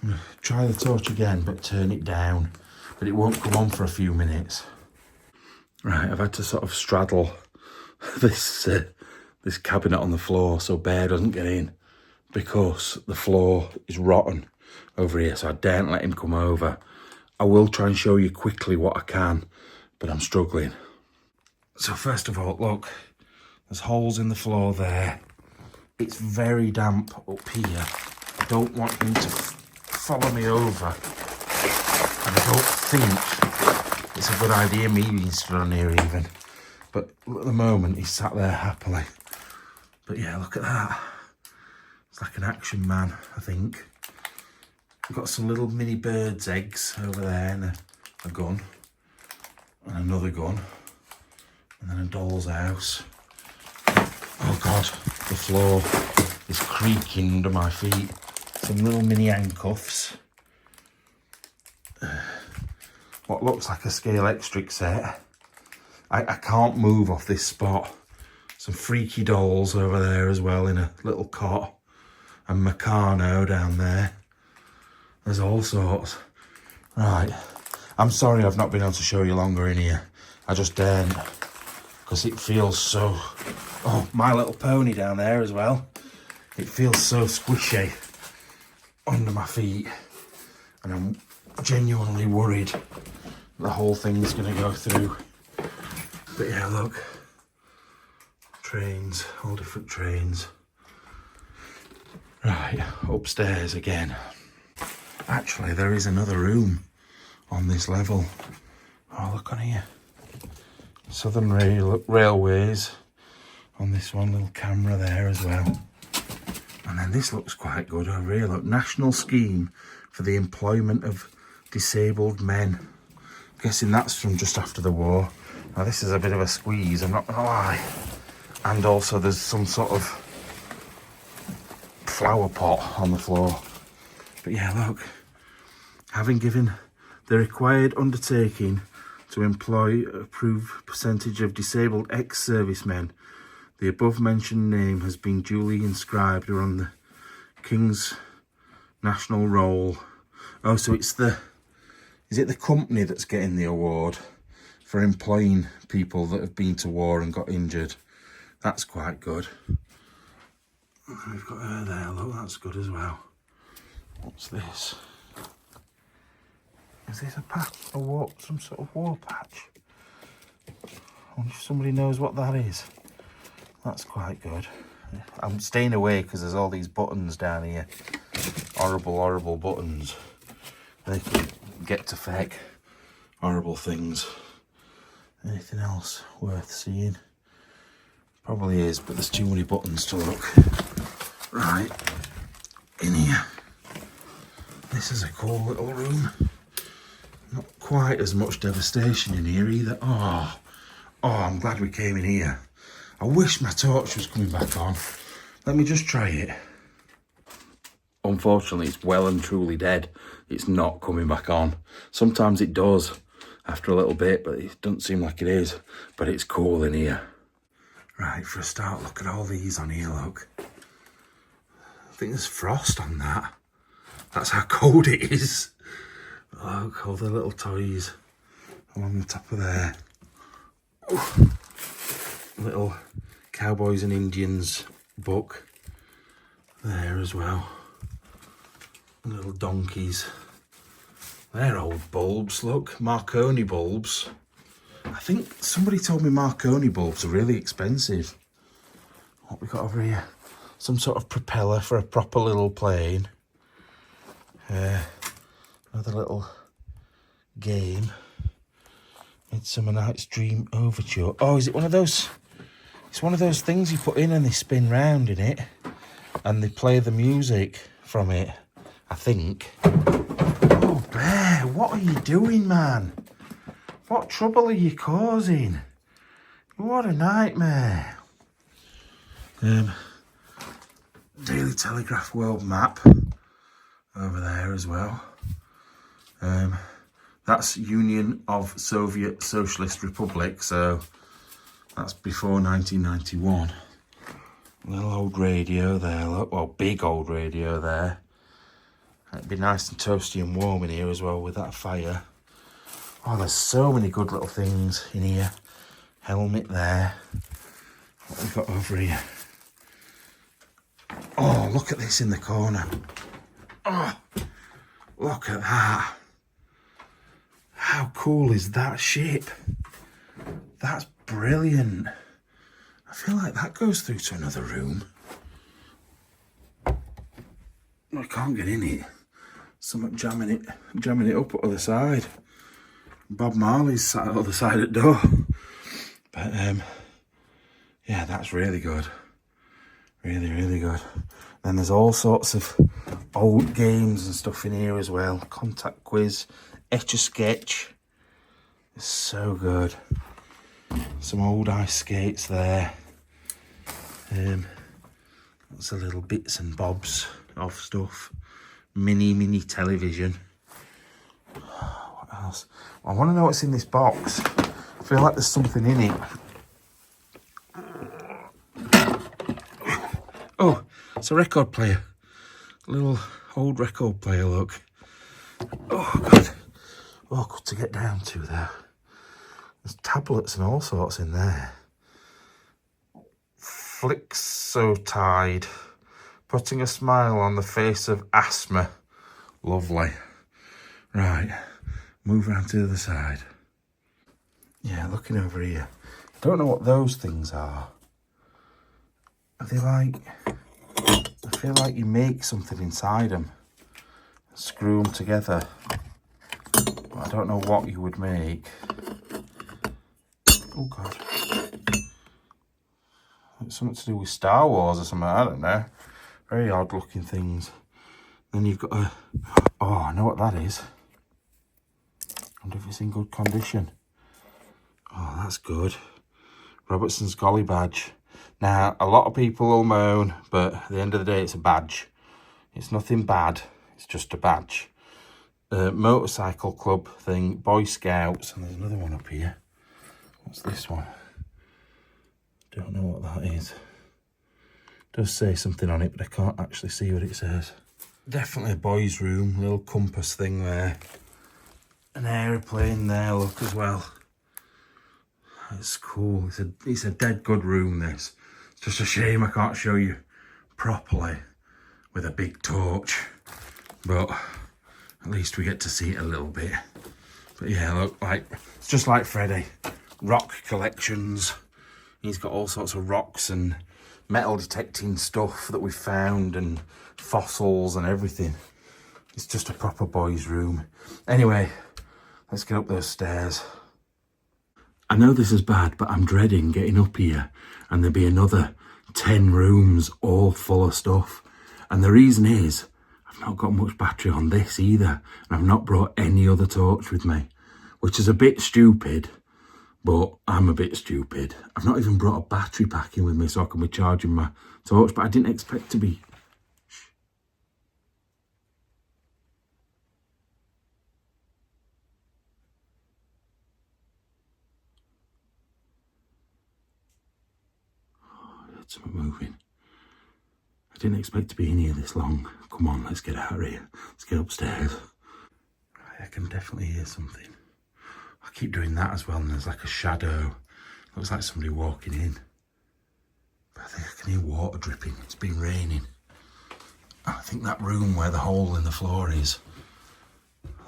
A: I'm going to try the torch again but turn it down, but it won't come on for a few minutes. Right, I've had to sort of straddle this cabinet on the floor so Bear doesn't get in because the floor is rotten over here, so I daren't let him come over. I will try and show you quickly what I can, but I'm struggling. So first of all, look, there's holes in the floor there. It's very damp up here. I don't want him to follow me over, and I don't think it's a good idea me being stood on here even. But at the moment, he's sat there happily. But yeah, look at that. It's like an action man, I think. We've got some little mini bird's eggs over there and a gun. And another gun. And then a doll's house. Oh God, the floor is creaking under my feet. Some little mini handcuffs. What looks like a scale electric set. I can't move off this spot. Some freaky dolls over there as well in a little cot. And Meccano down there. There's all sorts. Right. I'm sorry I've not been able to show you longer in here. I just daren't. Because it feels so... Oh, My Little Pony down there as well. It feels so squishy under my feet. And I'm genuinely worried the whole thing's going to go through. But yeah, look. Trains, all different trains. Right, upstairs again. Actually, there is another room on this level, Oh, look on here. Southern Railways on this one, little camera there as well. And then this looks quite good over here. Look, National Scheme for the Employment of Disabled Men. I'm guessing that's from just after the war. Now this is a bit of a squeeze, I'm not gonna lie. And also there's some sort of flower pot on the floor. But yeah, look. Having given the required undertaking to employ a approved percentage of disabled ex-servicemen, the above-mentioned name has been duly inscribed on the King's National Roll. Oh, so it's the... Is it the company that's getting the award for employing people that have been to war and got injured? That's quite good. We've got her there, look, that's good as well. What's this? Is this a patch? A war, some sort of war patch? I wonder if somebody knows what that is. That's quite good. I'm staying away because there's all these buttons down here. Horrible, horrible buttons. They can get to feck horrible things. Anything else worth seeing? Probably is, but there's too many buttons to look. Right, in here. This is a cool little room. Not quite as much devastation in here either. Oh, I'm glad we came in here. I wish my torch was coming back on. Let me just try it. Unfortunately, it's well and truly dead. It's not coming back on. Sometimes it does after a little bit, but it doesn't seem like it is. But it's cool in here. Right, for a start, look at all these on here, look. I think there's frost on that. That's how cold it is. Look, all the little toys along the top of there. Ooh. Little Cowboys and Indians book there as well. Little donkeys. They're old bulbs, look. Marconi bulbs. I think somebody told me Marconi bulbs are really expensive. What we got over here? Some sort of propeller for a proper little plane. Another little game. Midsummer Night's Dream Overture. Oh, is it one of those? It's one of those things you put in and they spin round in it. And they play the music from it, I think. Oh, Bear, what are you doing, man? What trouble are you causing? What a nightmare. Daily Telegraph world map over there as well. That's Union of Soviet Socialist Republic, so that's before 1991. Little old radio there, look. Well, big old radio there. It'd be nice and toasty and warm in here as well with that fire. Oh, there's so many good little things in here. Helmet there. What have we got over here? Oh, look at this in the corner. Oh, look at that. How cool is that ship? That's brilliant. I feel like that goes through to another room. I can't get in it. Someone jamming it up at the other side. Bob Marley's sat at the other side of the door. But yeah, that's really good. Really, really good. Then there's all sorts of old games and stuff in here as well. Contact quiz, Etch-a-Sketch. It's so good. Some old ice skates there. Lots of little bits and bobs of stuff. Mini television. What else? I want to know what's in this box. I feel like there's something in it. Oh, it's a record player. A little old record player, look. Oh, God. Oh, good to get down to there. There's tablets and all sorts in there. Flixotide. Putting a smile on the face of asthma. Lovely. Right. Move around to the other side. Yeah, looking over here. Don't know what those things are. Are they like... I feel like you make something inside them. Screw them together. But I don't know what you would make. Oh God. It's something to do with Star Wars or something, I don't know. Very odd looking things. Then you've got a... Oh, I know what that is. I wonder if it's in good condition. Oh, that's good. Robertson's Golly badge. Now, a lot of people will moan, but at the end of the day, it's a badge. It's nothing bad. It's just a badge. Motorcycle club thing, Boy Scouts, and there's another one up here. What's this one? Don't know what that is. It does say something on it, but I can't actually see what it says. Definitely a boys' room, little compass thing there. An aeroplane there, look, as well. It's cool. It's a dead good room, this. It's just a shame I can't show you properly with a big torch. But at least we get to see it a little bit. But yeah, look, like, it's just like Freddy. Rock collections. He's got all sorts of rocks and metal detecting stuff that we've found and fossils and everything. It's just a proper boys' room. Anyway, let's get up those stairs. I know this is bad, but I'm dreading getting up here and there'll be another 10 rooms all full of stuff. And the reason is, I've not got much battery on this either. And I've not brought any other torch with me, which is a bit stupid, but I'm a bit stupid. I've not even brought a battery pack in with me so I can be charging my torch, but I didn't expect to be... I heard something moving. I didn't expect to be in here this long. Come on, let's get out of here. Let's get upstairs. I can definitely hear something. I keep doing that as well, and there's like a shadow. Looks like somebody walking in. But I think I can hear water dripping. It's been raining. I think that room where the hole in the floor is.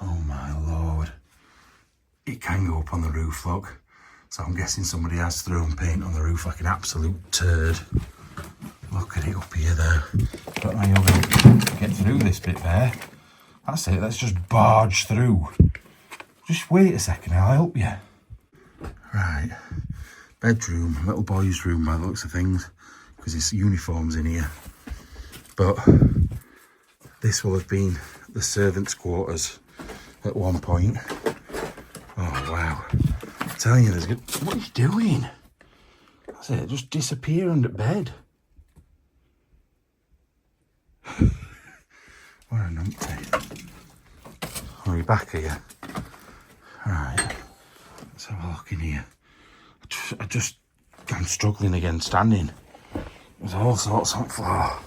A: Oh my Lord. It can go up on the roof, look. So I'm guessing somebody has thrown paint on the roof like an absolute turd. Look at it up here though. Don't know how you're going to get through this bit there. That's it, let's just barge through. Just wait a second, I'll help you. Right, bedroom, little boy's room by the looks of things, because it's uniforms in here. But this will have been the servants' quarters at one point. Oh wow. I'm telling you, there's good... What are you doing? That's it, just disappear under bed. What a numpty. Are you back here? Right, let's have a look in here. I'm struggling again standing. There's all sorts on the floor.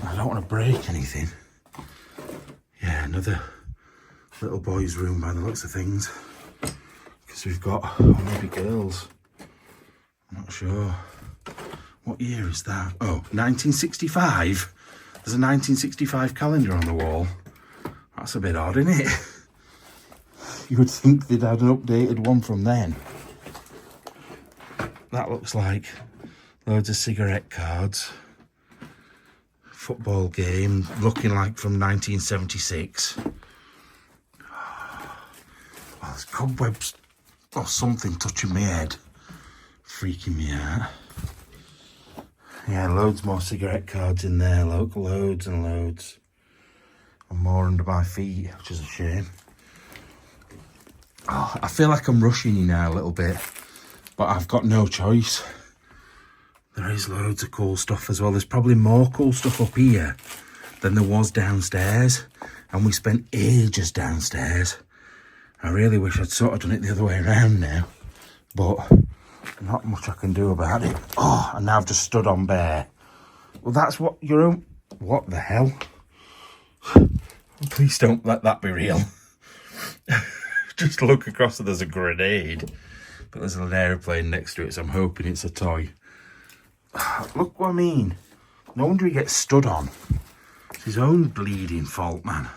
A: I don't want to break anything. Yeah, another little boy's room by the looks of things. Because we've got, oh, maybe girls. I'm not sure. What year is that? Oh, 1965? There's a 1965 calendar on the wall. That's a bit odd, isn't it? You would think they'd had an updated one from then. That looks like loads of cigarette cards. Football game, looking like from 1976. Oh, there's cobwebs or something touching my head. Freaking me out. Yeah, loads more cigarette cards in there, loads and loads. And more under my feet, which is a shame. Oh, I feel like I'm rushing you now a little bit, but I've got no choice. There is loads of cool stuff as well. There's probably more cool stuff up here than there was downstairs. And we spent ages downstairs. I really wish I'd sort of done it the other way around now, but not much I can do about it. Oh, and now I've just stood on bare. Well, that's what your own... What the hell? Please don't let that be real. Just look across and there's a grenade. But there's an aeroplane next to it, so I'm hoping it's a toy. Look what I mean. No wonder he gets stood on. It's his own bleeding fault, man.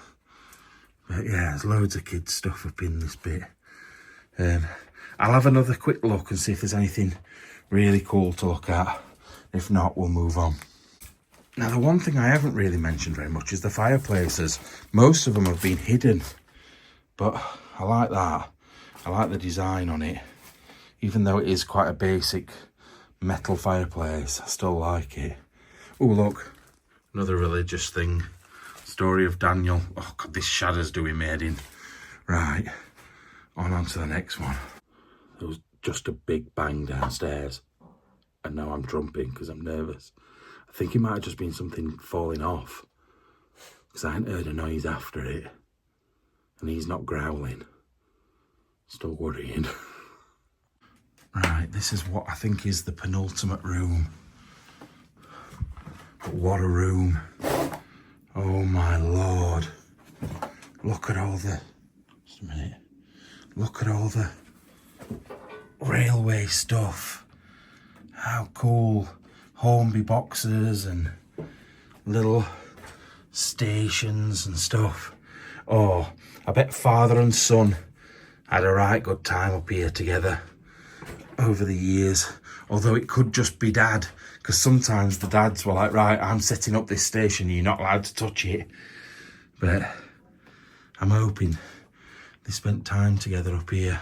A: But yeah, there's loads of kids' stuff up in this bit. I'll have another quick look and see if there's anything really cool to look at. If not, we'll move on. Now, the one thing I haven't really mentioned very much is the fireplaces. Most of them have been hidden, but I like that. I like the design on it. Even though it is quite a basic metal fireplace, I still like it. Oh, look, another religious thing. Story of Daniel. Oh, God, this shadow's doing made in. Right, on to the next one. There was just a big bang downstairs. And now I'm trumping because I'm nervous. I think it might have just been something falling off. Because I hadn't heard a noise after it. And he's not growling. Still worrying. Right, this is what I think is the penultimate room. But what a room. Oh my Lord. Look at all the... Just a minute. Look at all the railway stuff. How cool. Hornby boxes and little stations and stuff. Oh, I bet father and son had a right good time up here together over the years. Although it could just be dad, because sometimes the dads were like, right, I'm setting up this station, you're not allowed to touch it. But I'm hoping they spent time together up here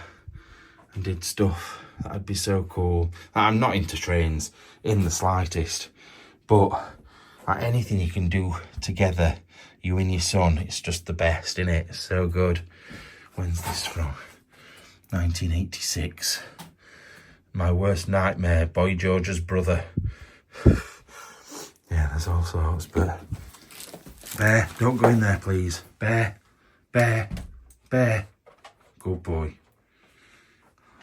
A: and did stuff. That'd be so cool. I'm not into trains in the slightest, but like anything you can do together, you and your son, it's just the best, isn't it? It's so good. When's this from? 1986. My worst nightmare, Boy George's brother. Yeah, there's all sorts, but... Bear, don't go in there, please. Bear, bear, bear. Good boy.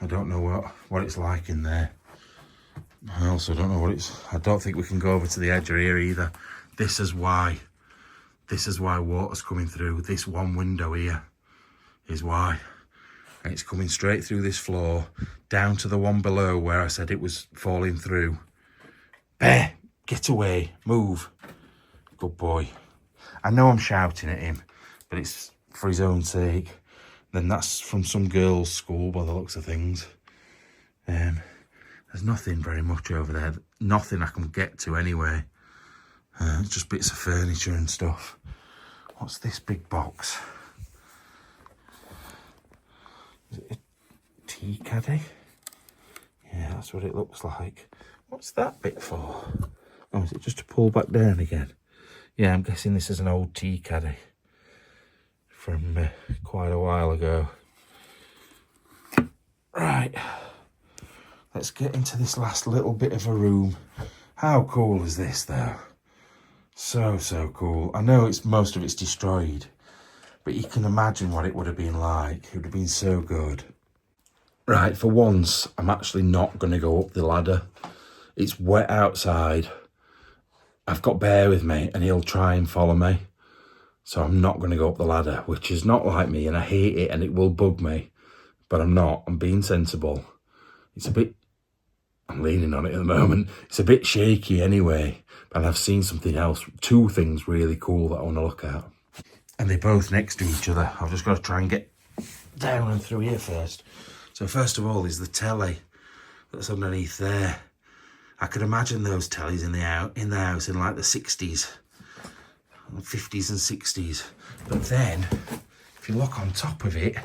A: I don't know what it's like in there. I also don't know what it's... I don't think we can go over to the edge of here either. This is why water's coming through. This one window here is why. And it's coming straight through this floor, down to the one below where I said it was falling through. Bear, get away, move. Good boy. I know I'm shouting at him, but it's for his own sake. Then that's from some girls' school by the looks of things. There's nothing very much over there. Nothing I can get to anyway. It's just bits of furniture and stuff. What's this big box? Is it a tea caddy? Yeah, that's what it looks like. What's that bit for? Oh, is it just to pull back down again? Yeah, I'm guessing this is an old tea caddy from quite a while ago. Right, let's get into this last little bit of a room. How cool is this though? So cool. I know most of it's destroyed, but you can imagine what it would have been like. It would have been so good. Right, for once, I'm actually not going to go up the ladder. It's wet outside. I've got Bear with me and he'll try and follow me. So I'm not going to go up the ladder, which is not like me, and I hate it and it will bug me. But I'm not. I'm being sensible. It's a bit... I'm leaning on it at the moment. It's a bit shaky anyway. And I've seen something else. Two things really cool that I want to look at. And they're both next to each other. I've just got to try and get down and through here first. So first of all is the telly that's underneath there. I could imagine those tellies in the house in like the 60s, 50s and 60s. But then, if you look on top of it,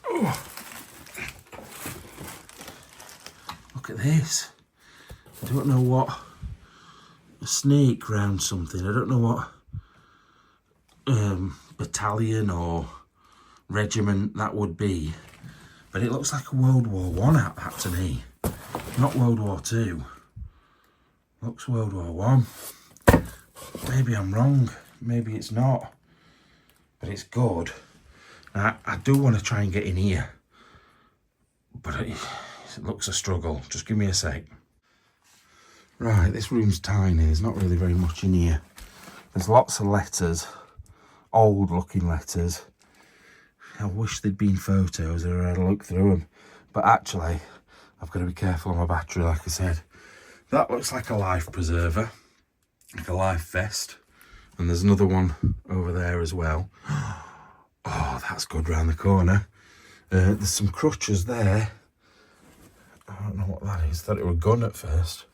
A: oh, look at this. I don't know what, a snake round something. I don't know what battalion or regiment that would be. But it looks like a World War I at that to me. Not World War II. Looks World War I. Maybe I'm wrong. Maybe it's not. But it's good. Now, I do want to try and get in here. But it looks a struggle. Just give me a sec. Right, this room's tiny. There's not really very much in here. There's lots of letters. Old looking letters. I wish there'd been photos or I'd look through them. But actually, I've got to be careful on my battery, like I said. That looks like a life preserver. Like a life vest. And there's another one over there as well. Oh, that's good round the corner. There's some crutches there. I don't know what that is. I thought it were a gun at first.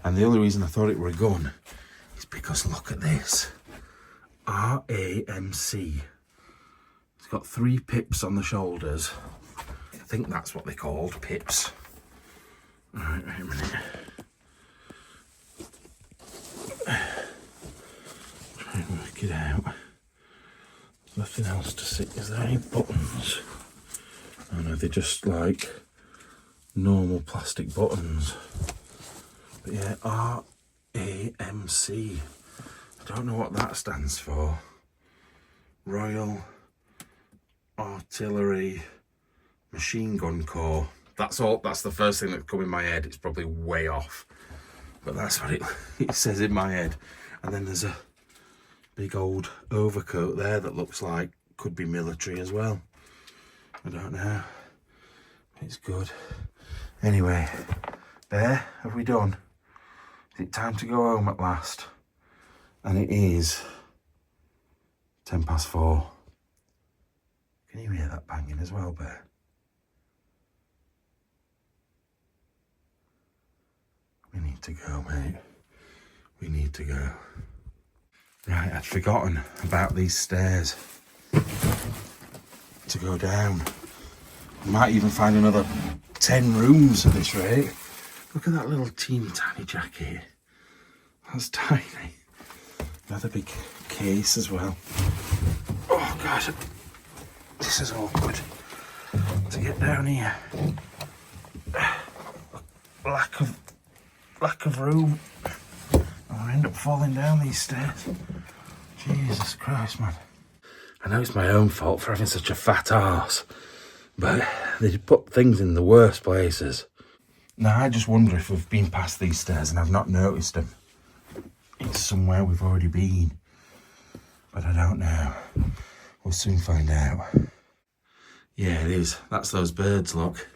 A: And the only reason I thought it were a gun is because look at this. RAMC. It's got 3 pips on the shoulders think that's what they're called, pips. Right, wait a minute. Try and work it out. There's nothing else to see. Is there any buttons? Oh no, they're just like normal plastic buttons. But yeah, RAMC. I don't know what that stands for. Royal Artillery Machine Gun Corps. That's all. That's the first thing that come in my head. It's probably way off, but that's what it says in my head. And then there's a big old overcoat there that looks like could be military as well. I don't know. It's good. Anyway, Bear, have we done? Is it time to go home at last? And it is 4:10. Can you hear that banging as well, Bear? We need to go, mate. We need to go. Right, I'd forgotten about these stairs to go down. We might even find another 10 rooms at this rate. Look at that little teeny tiny jacket. That's tiny. Another big case as well. Oh God, this is awkward to get down here. Lack of room. I'll end up falling down these stairs. Jesus Christ, man. I know it's my own fault for having such a fat arse, but they put things in the worst places. Now I just wonder if we've been past these stairs and I've not noticed them. It's somewhere we've already been, but I don't know. We'll soon find out. Yeah, it is. That's those birds, look.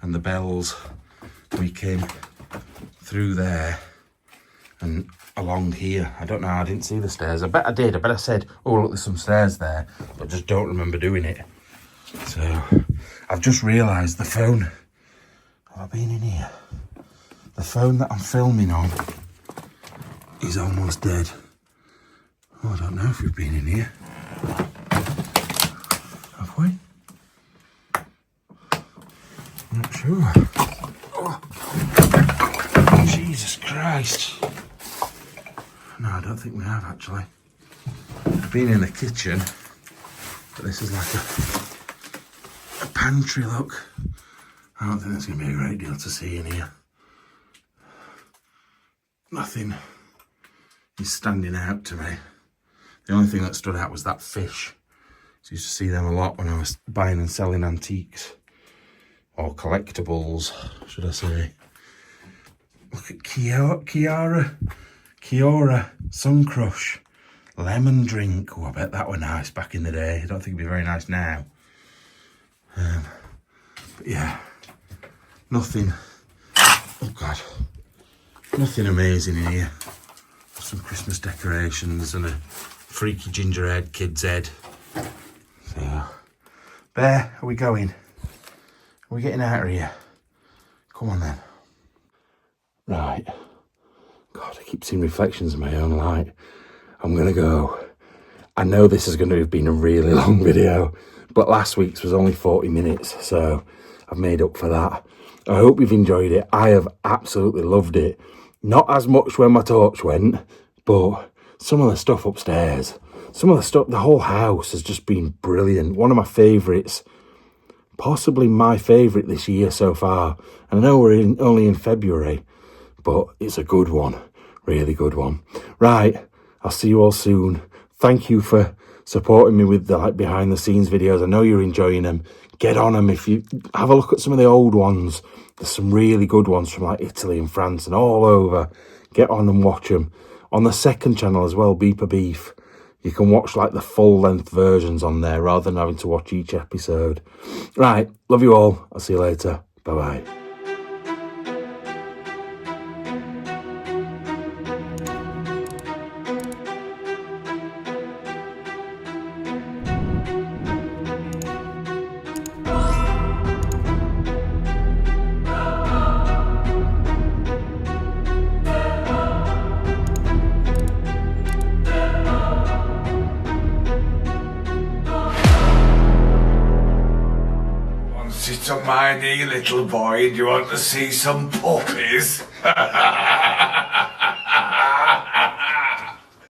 A: And the bells. We came through there and along here. I don't know, I didn't see the stairs. I bet I did. I bet I said, oh, look, there's some stairs there, but just don't remember doing it. So I've just realised the phone. Have I been in here? The phone that I'm filming on is almost dead. Oh, I don't know if we've been in here. Have we? I'm not sure. Oh. Jesus Christ. No, I don't think we have actually. I've been in the kitchen, but this is like a pantry look. I don't think there's going to be a great deal to see in here. Nothing is standing out to me. The only thing that stood out was that fish. So I used to see them a lot when I was buying and selling antiques. Or collectibles, should I say. Look at Kiora Sun Crush lemon drink. Oh, I bet that were nice back in the day. I don't think it'd be very nice now. But yeah, nothing. Oh God, nothing amazing in here. Some Christmas decorations and a freaky gingerhead kid's head. So, Bear, are we going? Are we getting out of here? Come on then. Right. God, I keep seeing reflections in my own light. I'm going to go. I know this is going to have been a really long video, but last week's was only 40 minutes, so I've made up for that. I hope you've enjoyed it. I have absolutely loved it. Not as much when my torch went, but some of the stuff upstairs, some of the stuff, the whole house has just been brilliant. One of my favourites. Possibly my favourite this year so far. And I know we're only in February, but it's a good one. Really good one. Right, I'll see you all soon. Thank you for supporting me with the behind the scenes videos. I know you're enjoying them. Get on them. If you have a look at some of the old ones, there's some really good ones from Italy and France and all over. Get on and watch them. On the second channel as well, Beeper Beef, you can watch the full length versions on there rather than having to watch each episode. Right, love you all. I'll see you later. Bye bye.
B: my dear little boy, do you want to see some puppies?